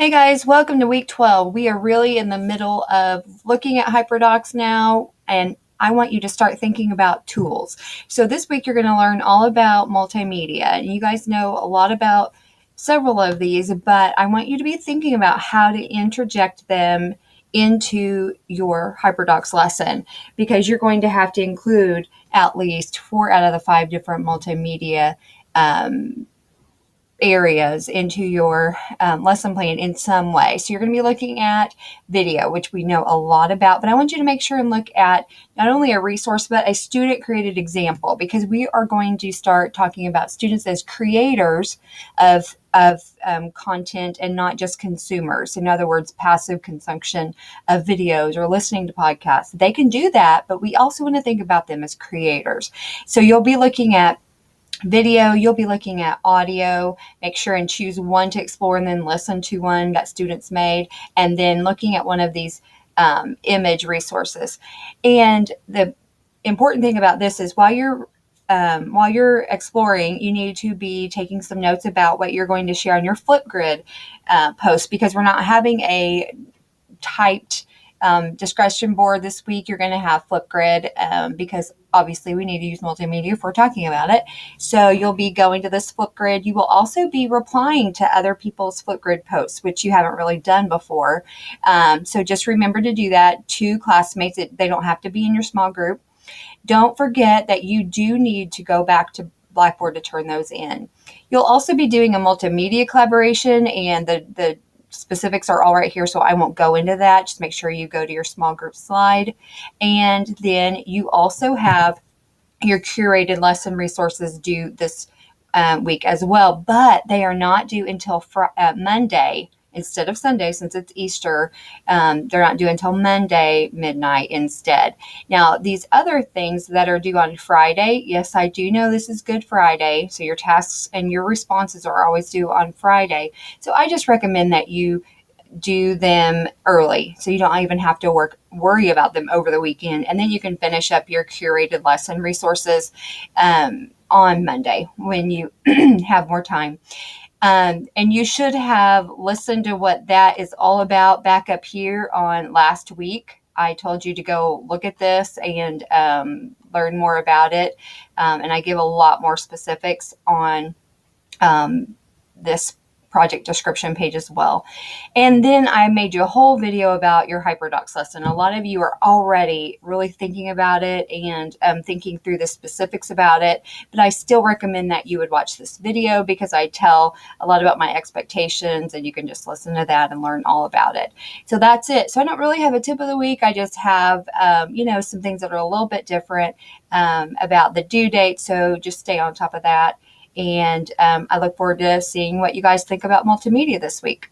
Hey guys, welcome to week 12. We are really in the middle of looking at HyperDocs now, and I want you to start thinking about tools. So this week you're going to learn all about multimedia, and you guys know a lot about several of these, but I want you to be thinking about how to interject them into your HyperDocs lesson because you're going to have to include at least 4 out of the 5 different multimedia areas into your lesson plan in some way. So you're going to be looking at video, which we know a lot about, but I want you to make sure and look at not only a resource, but a student created example, because we are going to start talking about students as creators of content and not just consumers. In other words, passive consumption of videos or listening to podcasts. They can do that, but we also want to think about them as creators. So you'll be looking at video, you'll be looking at audio. Make sure and choose one to explore and then listen to one that students made, and then looking at one of these image resources. And the important thing about this is while you're exploring, you need to be taking some notes about what you're going to share on your Flipgrid post, because we're not having a typed discussion board this week. You're going to have Flipgrid because obviously we need to use multimedia if we're talking about it. So you'll be going to this Flipgrid. You will also be replying to other people's Flipgrid posts, which you haven't really done before. So just remember to do that to classmates. They don't have to be in your small group. Don't forget that you do need to go back to Blackboard to turn those in. You'll also be doing a multimedia collaboration, and the specifics are all right here, so I won't go into that. Just make sure you go to your small group slide. And then you also have your curated lesson resources due this week as well, but they are not due until Monday instead of Sunday, since it's Easter. They're not due until Monday midnight instead. Now, these other things that are due on Friday, yes, I do know this is Good Friday, so your tasks and your responses are always due on Friday. So I just recommend that you do them early, so you don't even have to worry about them over the weekend, and then you can finish up your curated lesson resources on Monday when you have more time. And you should have listened to what that is all about back up here on last week. I told you to go look at this and learn more about it. And I give a lot more specifics on this project description page as well. And then I made you a whole video about your HyperDocs lesson. A lot of you are already really thinking about it and thinking through the specifics about it, but I still recommend that you would watch this video because I tell a lot about my expectations, and you can just listen to that and learn all about it. So that's it. So I don't really have a tip of the week. I just have, some things that are a little bit different about the due date. So just stay on top of that. And I look forward to seeing what you guys think about multimedia this week.